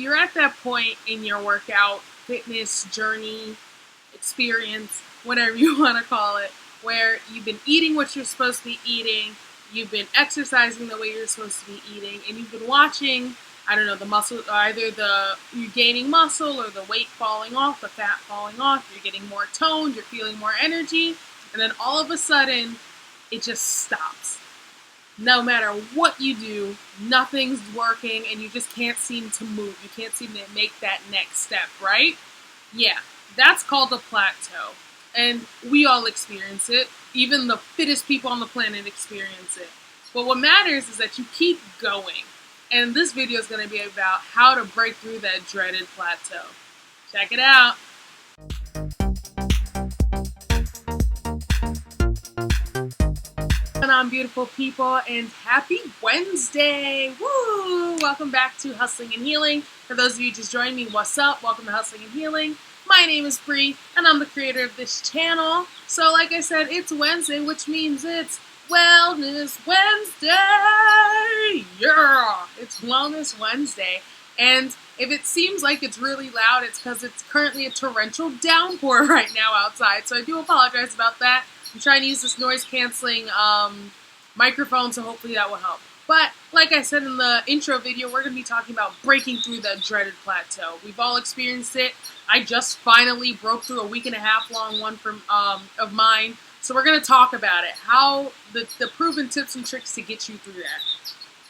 you're at that point in your workout, fitness, journey, experience, whatever you want to call it, where you've been eating what you're supposed to be eating, you've been exercising the way you're supposed to be eating, and you've been watching, I don't know, the muscle, either you're gaining muscle or the weight falling off, the fat falling off, you're getting more toned, you're feeling more energy, and then all of a sudden, it just stops. No matter what you do, nothing's working, and you just can't seem to move. You can't seem to make that next step, right? Yeah, that's called a plateau. And we all experience it. Even the fittest people on the planet experience it. But what matters is that you keep going. And this video is going to be about how to break through that dreaded plateau. Check it out. On, beautiful people, and happy Wednesday! Woo! Welcome back to Hustling and Healing. For those of you just joined me, what's up? Welcome to Hustling and Healing. My name is Bree, and I'm the creator of this channel. So, like I said, it's Wednesday, which means it's Wellness Wednesday! Yeah! It's Wellness Wednesday. And if it seems like it's really loud, it's because it's currently a torrential downpour right now outside. So I do apologize about that. I'm trying to use this noise-canceling microphone, so hopefully that will help. But, like I said in the intro video, we're going to be talking about breaking through that dreaded plateau. We've all experienced it. I just finally broke through a week-and-a-half long one of mine. So we're going to talk about it, how the proven tips and tricks to get you through that.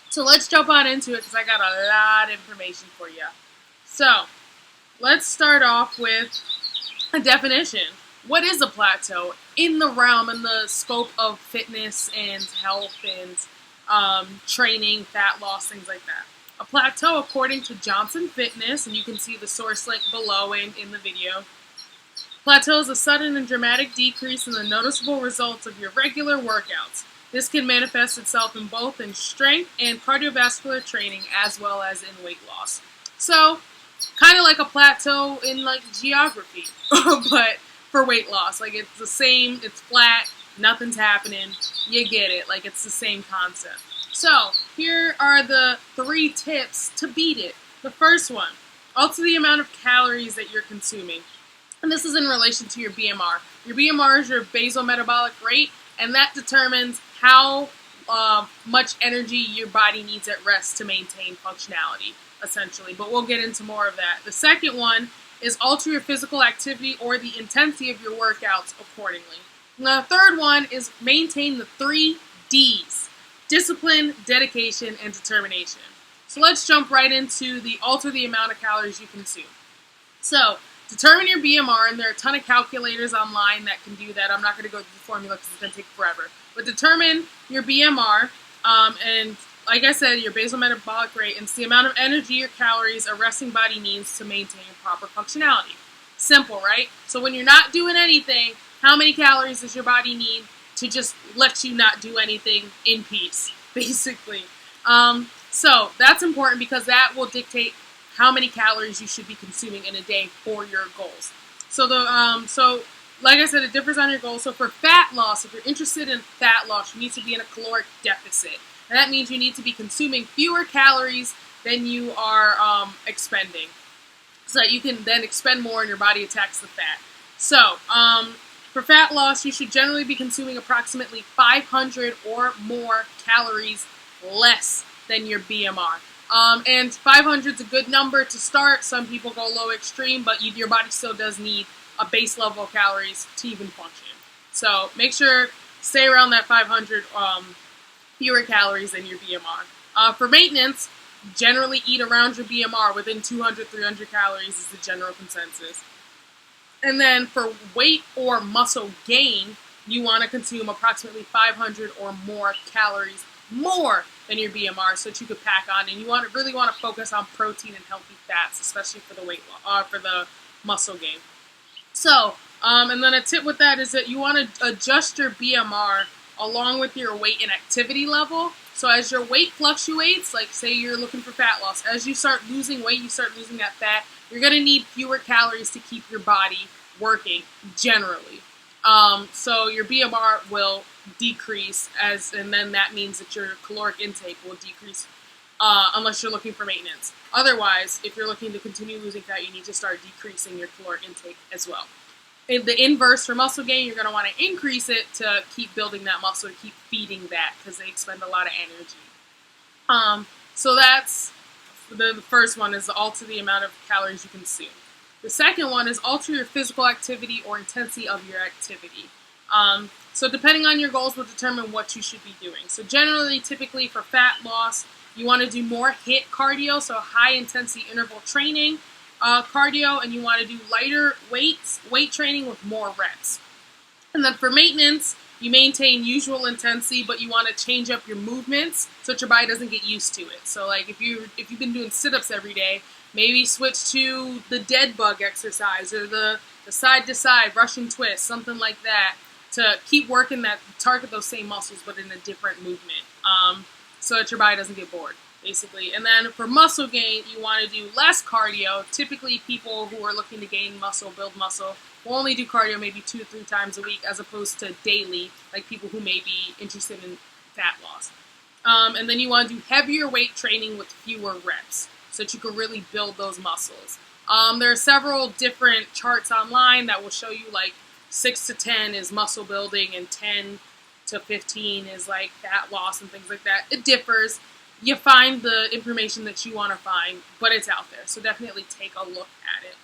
So let's jump on into it, because I got a lot of information for you. So, let's start off with a definition. What is a plateau in the realm and the scope of fitness and health and training, fat loss, things like that? A plateau, according to Johnson Fitness, and you can see the source link below in the video, plateau is a sudden and dramatic decrease in the noticeable results of your regular workouts. This can manifest itself in both in strength and cardiovascular training as well as in weight loss. So, kind of like a plateau in like geography, but for weight loss. Like, it's the same, it's flat, nothing's happening, you get it, like it's the same concept. So, here are the 3 tips to beat it. The first one, alter the amount of calories that you're consuming. And this is in relation to your BMR. Your BMR is your basal metabolic rate, and that determines how much energy your body needs at rest to maintain functionality, essentially. But we'll get into more of that. The second one is alter your physical activity or the intensity of your workouts accordingly. And the third one is maintain the 3 Ds: discipline, dedication, and determination. So let's jump right into the alter the amount of calories you consume. So, determine your BMR, and there are a ton of calculators online that can do that. I'm not going to go through the formula because it's going to take forever. But determine your BMR, and like I said, your basal metabolic rate, and it's the amount of energy or calories a resting body needs to maintain proper functionality. Simple, right? So when you're not doing anything, how many calories does your body need to just let you not do anything in peace, basically? So that's important because that will dictate how many calories you should be consuming in a day for your goals. So like I said, it differs on your goals. So for fat loss, if you're interested in fat loss, you need to be in a caloric deficit. And that means you need to be consuming fewer calories than you are expending, so that you can then expend more and your body attacks the fat. So, for fat loss, you should generally be consuming approximately 500 or more calories less than your BMR. And 500 is a good number to start. Some people go low extreme, but your body still does need a base level of calories to even function. So make sure stay around that 500 fewer calories than your BMR. For maintenance, generally eat around your BMR. Within 200-300 calories is the general consensus. And then for weight or muscle gain, you want to consume approximately 500 or more calories more than your BMR, so that you could pack on. And you really want to focus on protein and healthy fats, especially for the for the muscle gain. So, and then a tip with that is that you want to adjust your BMR along with your weight and activity level. So as your weight fluctuates, like say you're looking for fat loss, as you start losing weight, you start losing that fat, you're going to need fewer calories to keep your body working generally. So your BMR will decrease, and then that means that your caloric intake will decrease unless you're looking for maintenance. Otherwise, if you're looking to continue losing fat, you need to start decreasing your caloric intake as well. In the inverse for muscle gain, you're going to want to increase it to keep building that muscle, to keep feeding that, because they expend a lot of energy. So that's the first one, is to alter the amount of calories you consume. The second one is alter your physical activity or intensity of your activity. So depending on your goals will determine what you should be doing. So generally, typically for fat loss, you want to do more HIIT cardio, so high intensity interval training cardio, and you want to do lighter weight training with more reps. And then for maintenance, you maintain usual intensity, but you want to change up your movements so that your body doesn't get used to it. So like if you've been doing sit-ups every day, maybe switch to the dead bug exercise or the side to side Russian twist, something like that, to keep working that, target those same muscles but in a different movement, so that your body doesn't get bored, basically. And then for muscle gain, you want to do less cardio. Typically people who are looking to gain muscle, build muscle, will only do cardio maybe 2 to 3 times a week as opposed to daily, like people who may be interested in fat loss. And then you want to do heavier weight training with fewer reps so that you can really build those muscles. There are several different charts online that will show you like 6 to 10 is muscle building and 10 to 15 is like fat loss and things like that. It differs. You find the information that you want to find, but it's out there. So definitely take a look at it.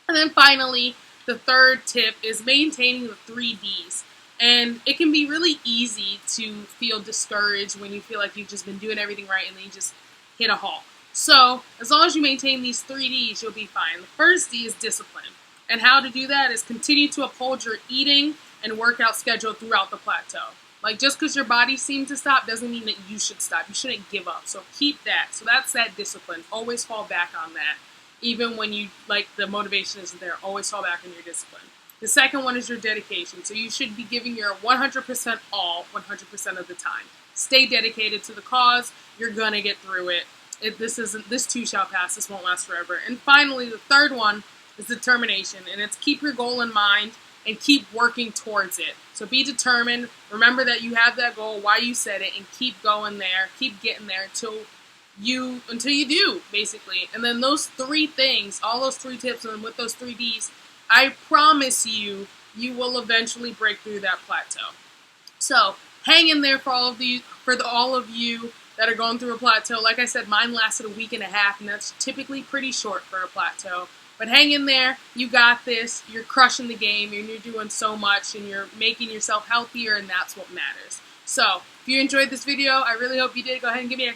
And then finally, the third tip is maintaining the 3 Ds. And it can be really easy to feel discouraged when you feel like you've just been doing everything right and then you just hit a halt. So as long as you maintain these 3 Ds, you'll be fine. The first D is discipline. And how to do that is continue to uphold your eating and workout schedule throughout the plateau. Like just because your body seems to stop doesn't mean that you should stop. You shouldn't give up. So keep that. So that's that discipline. Always fall back on that. Even when you like the motivation isn't there, always fall back on your discipline. The second one is your dedication. So you should be giving your 100% all 100% of the time. Stay dedicated to the cause. You're gonna get through it. This too shall pass. This won't last forever. And finally, the third one is determination, and it's keep your goal in mind and keep working towards it. So be determined. Remember that you have that goal, why you set it, and keep going there. Keep getting there until you do, basically. And then those 3 things, all those 3 tips, and with those 3 Ds, I promise you, you will eventually break through that plateau. So hang in there for all of you that are going through a plateau. Like I said, mine lasted a week and a half, and that's typically pretty short for a plateau. But hang in there. You got this. You're crushing the game, and you're doing so much, and you're making yourself healthier, and that's what matters. So if you enjoyed this video, I really hope you did. Go ahead and give me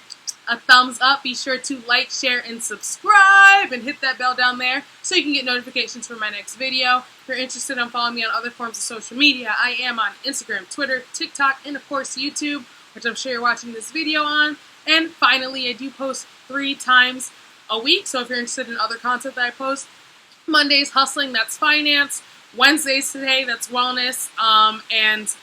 a thumbs up. Be sure to like, share, and subscribe, and hit that bell down there so you can get notifications for my next video. If you're interested in following me on other forms of social media, I am on Instagram, Twitter, TikTok, and of course YouTube, which I'm sure you're watching this video on. And finally, I do post 3 times a week, so if you're interested in other content that I post, Mondays, hustling, that's finance. Wednesdays today, that's wellness. And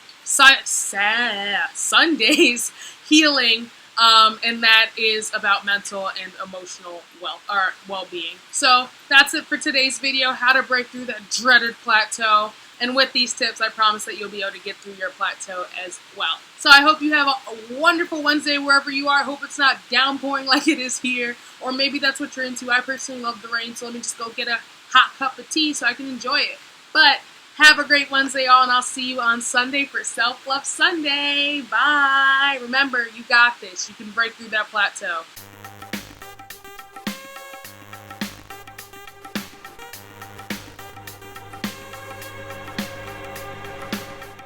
Sundays, healing. And that is about mental and emotional well-being. So that's it for today's video, how to break through that dreaded plateau. And with these tips, I promise that you'll be able to get through your plateau as well. So I hope you have a wonderful Wednesday wherever you are. I hope it's not downpouring like it is here. Or maybe that's what you're into. I personally love the rain, so let me just go get a hot cup of tea so I can enjoy it. But have a great Wednesday, all, and I'll see you on Sunday for Self-Love Sunday. Bye. Remember, you got this. You can break through that plateau.